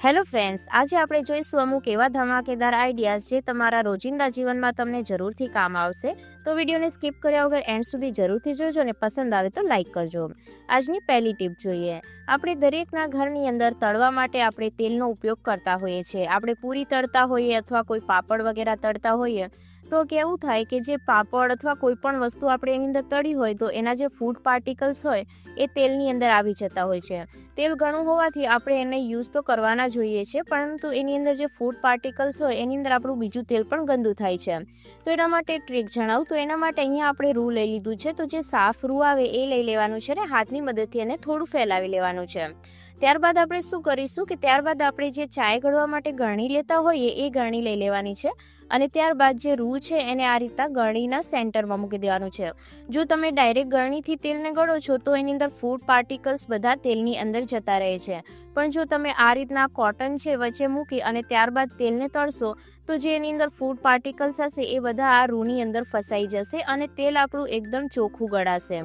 Hello friends, આજે આપણે જોઈશું અમુક એવા ધમાકેદાર આઈડિયાઝ જે તમારા રોજિંદા જીવનમાં તમને જરૂરથી કામ આવશે. તો વિડીયોને સ્કીપ કર્યા વગર એન્ડ સુધી જરૂરથી જોજો અને પસંદ આવે તો લાઈક કરજો. આજની પહેલી ટીપ જોઈએ. આપણે દરેકના ઘરની અંદર તળવા માટે આપણે તેલનો ઉપયોગ કરતા હોઈએ છીએ. આપણે પૂરી તળતા હોઈએ અથવા કોઈ પાપડ વગેરે તળતા હોઈએ તો કેવું થાય કે જે પાપડ અથવા કોઈ પણ વસ્તુ આપણે એની અંદર તળી હોય તો એના જે ફૂડ પાર્ટિકલ્સ હોય એ તેલની અંદર આવી જતા હોય છે. તેલ ઘણું હોવાથી આપણે એને યુઝ તો કરવાના જોઈએ છે, પરંતુ એની અંદર જે ફૂડ પાર્ટિકલ્સ હોય એની અંદર આપણું બીજું તેલ પણ ગંદુ થાય છે. તો એના માટે ટ્રીક જણાવું તો એના માટે અહીંયા આપણે રૂ લઈ લીધું છે. તો જે સાફ રૂ આવે એ લઈ લેવાનું છે ને હાથની મદદથી એને થોડું ફેલાવી લેવાનું છે. ત્યારબાદ આપણે શું કરીશું કે ત્યારબાદ આપણે જે ચાય ગળવા માટે ગળણી લેતા હોઈએ એ ગળણી લઈ લેવાની છે અને ત્યારબાદ જે રૂ છે એને આ રીતના ગળણીના સેન્ટરમાં મૂકી દેવાનું છે. જો તમે ડાયરેક્ટ ગળણીથી તેલને ગળો છો તો એની અંદર ફૂડ પાર્ટિકલ્સ બધા તેલની અંદર જતા રહે છે, પણ જો તમે આ રીતના કોટન છે વચ્ચે મૂકી અને ત્યારબાદ તેલને તળશો તો જે એની અંદર ફૂડ પાર્ટિકલ્સ હશે એ બધા આ રૂની અંદર ફસાઈ જશે અને તેલ આપણું એકદમ ચોખ્ખું ગળાશે.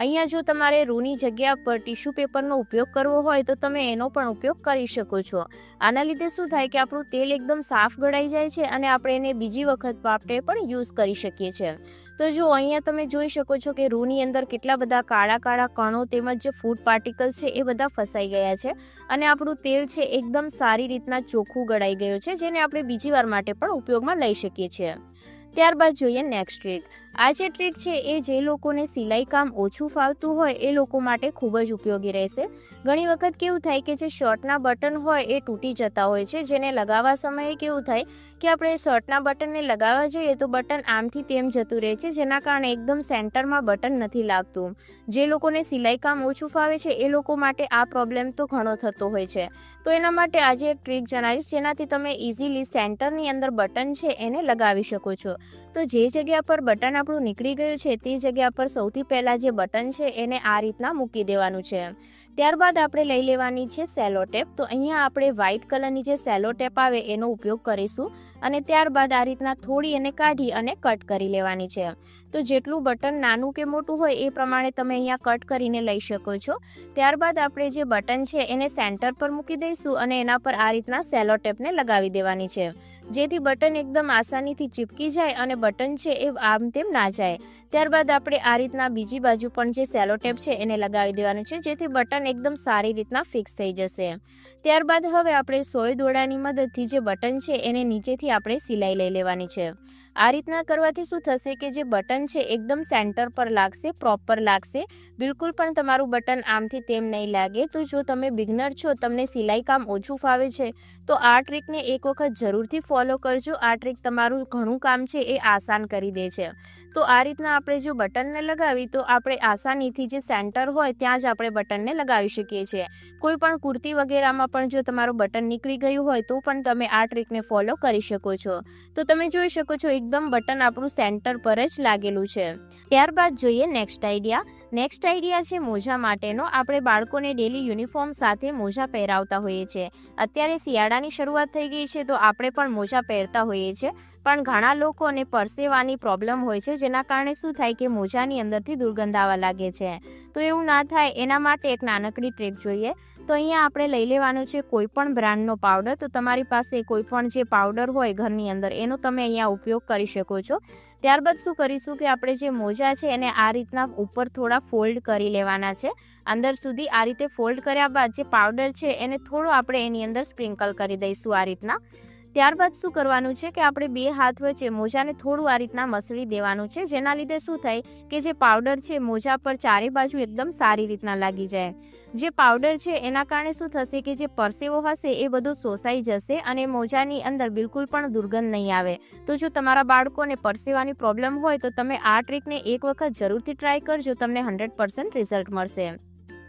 અહીંયા જો તમારે રૂની જગ્યા પર ટીશ્યુ પેપરનો ઉપયોગ કરવો હોય તો તમે એનો પણ ઉપયોગ કરી શકો છો. આના લીધે શું થાય કે આપણું તેલ એકદમ સાફ ગળાઈ જાય છે અને આપણે એને બીજી વખત આપણે પણ યુઝ કરી શકીએ છીએ. તો જો અહીંયા તમે જોઈ શકો છો કે રૂની અંદર કેટલા બધા કાળા કાળા કણો તેમજ જે ફૂડ પાર્ટિકલ્સ છે એ બધા ફસાઈ ગયા છે અને આપણું તેલ છે એકદમ સારી રીતના ચોખ્ખું ગળાઈ ગયું છે, જેને આપણે બીજી વાર માટે પણ ઉપયોગમાં લઈ શકીએ છીએ. ત્યારબાદ જોઈએ નેક્સ્ટ ટ્રીક. આ જે ટ્રીક છે એ જે લોકોને સિલાઈ કામ ઓછું ફાવતું હોય એ લોકો માટે ખૂબ જ ઉપયોગી રહેશે. ઘણી વખત કેવું થાય કે જે શર્ટના બટન હોય એ તૂટી જતા હોય છે, જેને લગાવવા સમયે કેવું થાય કે આપણે શર્ટના બટનને લગાવવા જઈએ તો બટન આમથી તેમ જતું રહે છે, જેના કારણે એકદમ સેન્ટરમાં બટન નથી લાગતું. જે લોકોને સિલાઈ કામ ઓછું ફાવે છે એ લોકો માટે આ પ્રોબ્લેમ તો ઘણો થતો હોય છે. તો એના માટે આજે એક ટ્રીક જણાવીશ જેનાથી તમે ઇઝીલી સેન્ટરની અંદર બટન છે એને લગાવી શકો છો. તો જે જગ્યા પર બટન આપણું નીકળી ગયું છે તે જગ્યા પર સૌથી પહેલાં જે બટન છે એને આ રીતના મૂકી દેવાનું છે. ત્યારબાદ આપણે લઈ લેવાની છે સેલો ટેપ. તો અહીંયા આપણે વ્હાઇટ કલરની જે સેલો ટેપ આવે એનો ઉપયોગ કરીશું અને ત્યારબાદ આ રીતના થોડી એને કાઢી અને કટ કરી લેવાની છે. તો જેટલું બટન નાનું કે મોટું હોય એ પ્રમાણે તમે અહીંયા કટ કરીને લઈ શકો છો. ત્યારબાદ આપણે જે બટન છે એને સેન્ટર પર મૂકી દઈશું અને એના પર આ રીતના સેલો ટેપને લગાવી દેવાની છે, જેથી બટન એકદમ આસાનીથી ચીપકી જાય અને બટન છે એ આમ તેમ ના જાય. ત્યારબાદ આપણે આ રીતના બીજી બાજુ પણ જે સેલો ટેપ છે એને લગાવી દેવાનું છે, જેથી બટન એકદમ સારી રીતના ફિક્સ થઈ જશે. ત્યારબાદ હવે આપણે સોય દોરડાની મદદથી જે બટન છે એને નીચેથી આપણે સિલાઈ લઈ લેવાની છે. આ રીતના કરવાથી શું થશે કે જે બટન છે એકદમ સેન્ટર પર લાગશે, પ્રોપર લાગશે, બિલકુલ પણ તમારું બટન આમથી તેમ નહીં લાગે. તો જો તમે બિગનર છો, તમને સિલાઈ કામ ઓછું ફાવે છે તો આ ટ્રીકને એક વખત જરૂરથી ફોલો કરજો. આ ટ્રીક તમારું ઘણું કામ છે એ આસાન કરી દે છે. તો આ રીતના આપણે જો બટનને લગાવી તો આપણે આસાનીથી જે સેન્ટર હોય ત્યાં જ આપણે બટનને લગાવી શકીએ છીએ. કોઈ પણ કુર્તી વગેરેમાં પણ જો તમારું બટન નીકળી ગયું હોય તો પણ તમે આ ટ્રીકને ફોલો કરી શકો છો. તો તમે જોઈ શકો છો એકદમ બટન આપણું સેન્ટર પર જ લાગેલું છે. ત્યારબાદ જોઈએ નેક્સ્ટ આઈડિયા. નેક્સ્ટ આઈડિયા છે મોજા માટેનો. આપણે બાળકોને ડેલી યુનિફોર્મ સાથે મોજા પહેરાવતા હોઈએ છીએ. અત્યારે શિયાળાની શરૂઆત થઈ ગઈ છે તો આપણે પણ મોજા પહેરતા હોઈએ છીએ, પણ ઘણા લોકોને પરસેવાની પ્રોબ્લેમ હોય છે, જેના કારણે શું થાય કે મોજાની અંદરથી દુર્ગંધ આવવા લાગે છે. તો એવું ના થાય એના માટે એક નાનકડી ટ્રીક જોઈએ. તો અહીંયા આપણે લઈ લેવાનું છે કોઈ પણ બ્રાન્ડનો પાવડર. તો તમારી પાસે કોઈ પણ જે પાવડર હોય ઘરની અંદર એનો તમે અહીંયા ઉપયોગ કરી શકો છો. ત્યારબાદ શું કરીશું કે આપણે જે મોજા છે એને આ રીતના ઉપર થોડા ફોલ્ડ કરી લેવાના છે. અંદર સુધી આ રીતે ફોલ્ડ કર્યા બાદ જે પાવડર છે એને થોડો આપણે એની અંદર સ્પ્રિંકલ કરી દઈશું આ રીતના. ત્યારબાદ શું કરવાનું છે કે આપણે બે હાથ વચ્ચે મોજાને થોડું આ રીતના મસળી દેવાનું છે, જેના લીધે શું થાય કે જે પાવડર છે મોજા પર ચારે બાજુ એકદમ સારી રીતના લાગી જાય. જે પાવડર છે એના કારણે શું થશે કે જે પરસેવો હશે એ બધો શોષાઈ જશે અને મોજાની અંદર બિલકુલ પણ દુર્ગંધ નહીં આવે. તો જો તમારા બાળકોને પરસેવાની પ્રોબ્લેમ હોય તો તમે આ ટ્રીકને એક વખત જરૂરથી ટ્રાય કરજો, તમને 100% રિઝલ્ટ મળશે.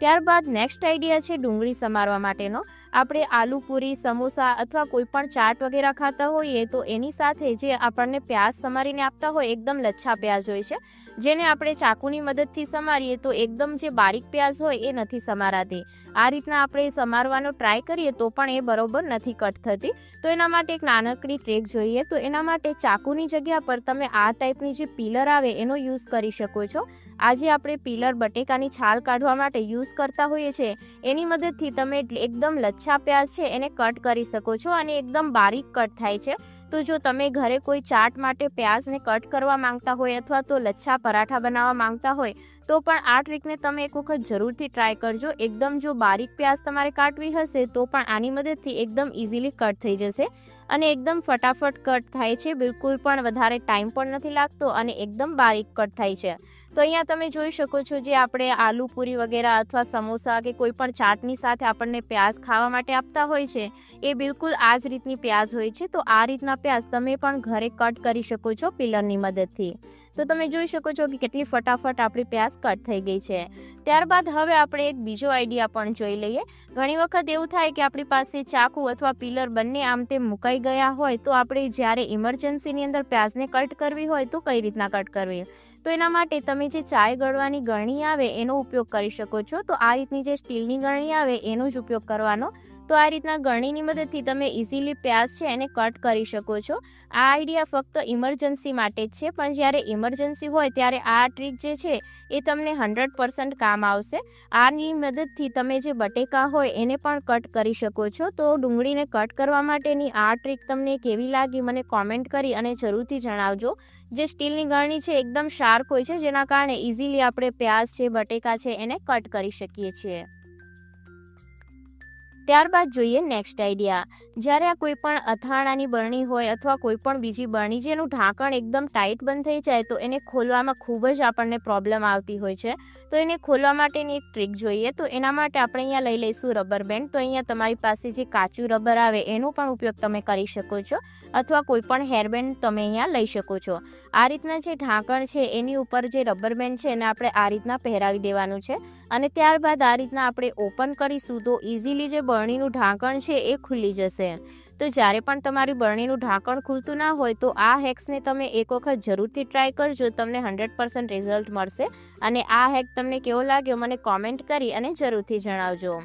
ત્યારબાદ નેક્સ્ટ આઈડિયા છે ડુંગળી સમારવા માટેનો. આપણે આલુ પૂરી, સમોસા અથવા કોઈ પણ ચાટ વગેરે ખાતા હોઈએ તો એની સાથે જે આપણને પ્યાજ સમારીને આપતા હોય એકદમ લચ્છા પ્યાજ હોય છે, જેને આપણે ચાકુની મદદથી સમારીએ તો એકદમ જે બારીક પ્યાઝ હોય એ નથી સમારાતી. આ રીતના આપણે સમારવાનો ટ્રાય કરીએ તો પણ એ બરોબર નથી કટ થતી. તો એના માટે એક નાનકડી ટ્રીક જોઈએ. તો એના માટે ચાકુની જગ્યા પર તમે આ ટાઈપની જે પીલર આવે એનો યુઝ કરી શકો છો. આજે આપણે પીલર બટેકાની છાલ કાઢવા માટે યુઝ કરતા હોઈએ છીએ, એની મદદથી તમે એકદમ લચ્છા પ્યાઝ છે એને કટ કરી શકો છો અને એકદમ બારીક કટ થાય છે. તો જો તમે ઘરે કોઈ ચાટ માટે પ્યાઝને કટ કરવા માંગતા હોય અથવા તો લચ્છા પરાઠા બનાવવા માંગતા હોય તો પણ આ ટ્રીકને તમે એક વખત જરૂરથી ટ્રાય કરજો. એકદમ જો બારીક પ્યાઝ તમારે કાટવી હશે તો પણ આની મદદથી એકદમ ઇઝીલી કટ થઈ જશે અને એકદમ ફટાફટ કટ થાય છે. બિલકુલ પણ વધારે ટાઈમ પણ નથી લાગતો અને એકદમ બારીક કટ થાય છે. તો અહીંયા તમે જોઈ શકો છો જે આપણે આલુ પૂરી વગેરે અથવા સમોસા કે કોઈ પણ ચાટની સાથે આપણને પ્યાઝ ખાવા માટે આપતા હોય છે એ બિલકુલ આ જ રીતની પ્યાઝ હોય છે. તો આ રીતના પ્યાઝ તમે પણ ઘરે કટ કરી શકો છો પિલરની મદદથી. તો તમે જોઈ શકો છો કે કેટલી ફટાફટ આપણી પ્યાઝ કટ થઈ ગઈ છે. ત્યારબાદ હવે આપણે એક બીજો આઈડિયા પણ જોઈ લઈએ. ઘણી વખત એવું થાય કે આપણી પાસે ચાકુ અથવા પિલર બંને આમ તેમ મુકાઈ ગયા હોય તો આપણે જ્યારે ઇમરજન્સીની અંદર પ્યાઝને કટ કરવી હોય તો કઈ રીતના કટ કરવી. તો એના માટે તમે જે ચાય ગળવાની ગળણી આવે એનો ઉપયોગ કરી શકો છો. તો આ રીતની જે સ્ટીલની ગળણી આવે એનો જ ઉપયોગ કરવાનો. તો આ રીતના ગળણીની મદદથી તમે ઇઝીલી પ્યાઝ છે એને કટ કરી શકો છો. આ આઈડિયા ફક્ત ઇમરજન્સી માટે જ છે, પણ જ્યારે ઇમરજન્સી હોય ત્યારે આ ટ્રીક જે છે એ તમને 100% કામ આવશે. આની મદદથી તમે જે બટેકા હોય એને પણ કટ કરી શકો છો. તો ડુંગળીને કટ કરવા માટેની આ ટ્રીક તમને કેવી લાગી મને કોમેન્ટ કરી અને જરૂરથી જણાવજો. જે સ્ટીલની ગળણી છે એકદમ શાર્પ હોય છે, જેના કારણે ઇઝીલી આપણે પ્યાઝ છે બટેકા છે એને કટ કરી શકીએ છીએ. ત્યારબાદ જોઈએ નેક્સ્ટ આઈડિયા. જ્યારે આ કોઈ પણ અથાણાની બરણી હોય અથવા કોઈ પણ બીજી બરણી જેનું ઢાંકણ એકદમ ટાઈટ બંધ થઈ જાય તો એને ખોલવામાં ખૂબ જ આપણને પ્રોબ્લેમ આવતી હોય છે. તો એને ખોલવા માટેની એક ટ્રીક જોઈએ. તો એના માટે આપણે અહીંયા લઈ લઈશું રબર બેન્ડ. તો અહીંયા તમારી પાસે જે કાચું રબર આવે એનો પણ ઉપયોગ તમે કરી શકો છો અથવા કોઈ પણ હેરબેન્ડ તમે અહીંયા લઈ શકો છો. આ રીતના જે ઢાંકણ છે એની ઉપર જે રબર બેન્ડ છે એને આપણે આ રીતના પહેરાવી દેવાનું છે અને ત્યારબાદ આ રીતના આપણે ઓપન કરીશું તો ઇઝીલી જે બરણીનું ઢાંકણ છે એ ખુલી જશે. તો જ્યારે પણ તમારી બરણીનું ઢાંકણ ખુલતું ના હોય તો આ હેક્સને તમે એક વખત જરૂરથી ટ્રાય કરજો. તમને 100% રિઝલ્ટ મળશે અને આ હેક તમને કેવો લાગ્યો મને કોમેન્ટ કરી અને જરૂરથી જણાવજો.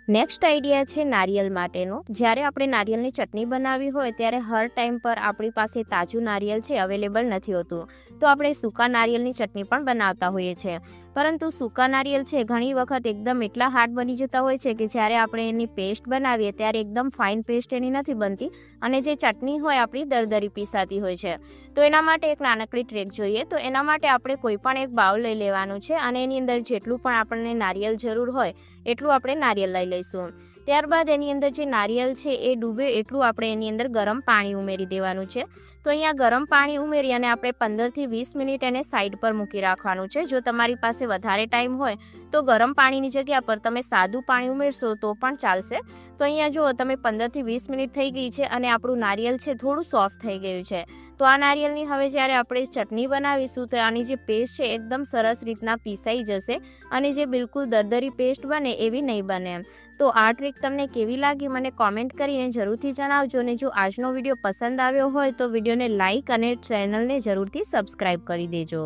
નેક્સ્ટ આઈડિયા છે નારિયેલ માટેનો. જ્યારે આપણે નારિયેલની ચટણી બનાવવી હોય ત્યારે હર ટાઈમ પર આપણી પાસે તાજું નારિયેલ છે અવેલેબલ નથી હોતું. તો આપણે સૂકા નારિયેલની ચટણી પણ બનાવતા હોઈએ છીએ, પરંતુ સૂકા નારિયેલ છે ઘણી વખત એકદમ એટલા હાર્ડ બની જતા હોય છે કે જ્યારે આપણે એની પેસ્ટ બનાવીએ ત્યારે એકદમ ફાઇન પેસ્ટ એની નથી બનતી અને જે ચટણી હોય આપણી દરદરી પીસાતી હોય છે. તો એના માટે એક નાનકડી ટ્રીક જોઈએ. તો એના માટે આપણે કોઈ પણ એક બાઉલ લઈ લેવાનું છે અને એની અંદર જેટલું પણ આપણને નારિયેલ જરૂર હોય એટલું આપણે નારિયેલ લઈ લઈશું. ત્યારબાદ એની અંદર જે નારિયેલ છે એ ડૂબે એટલું આપણે એની અંદર ગરમ પાણી ઉમેરી દેવાનું છે. તો અહીંયા ગરમ પાણી ઉમેરી અને આપણે 15 થી 20 મિનિટ એને સાઈડ પર મૂકી રાખવાનું છે. જો તમારી પાસે વધારે ટાઈમ હોય તો ગરમ પાણીની જગ્યા પર તમે સાદું પાણી ઉમેરશો તો પણ ચાલશે. તો અહીંયા જો તમે 15 થી 20 મિનિટ થઈ ગઈ છે અને આપણું નારિયેલ છે થોડું સોફ્ટ થઈ ગયું છે. તો આ નારિયેલની હવે જ્યારે આપણે ચટણી બનાવીશું તો આની જે પેસ્ટ છે એકદમ સરસ રીતના પીસાઈ જશે અને જે બિલકુલ દરદરી પેસ્ટ બને એવી નહીં બને. તો આ ટ્રીક તમને કેવી લાગી મને કોમેન્ટ કરીને જરૂરથી જણાવજો. અને જો આજનો વિડીયો પસંદ આવ્યો હોય તો વિડીયોને લાઇક અને ચેનલને જરૂરથી સબસ્ક્રાઈબ કરી દેજો.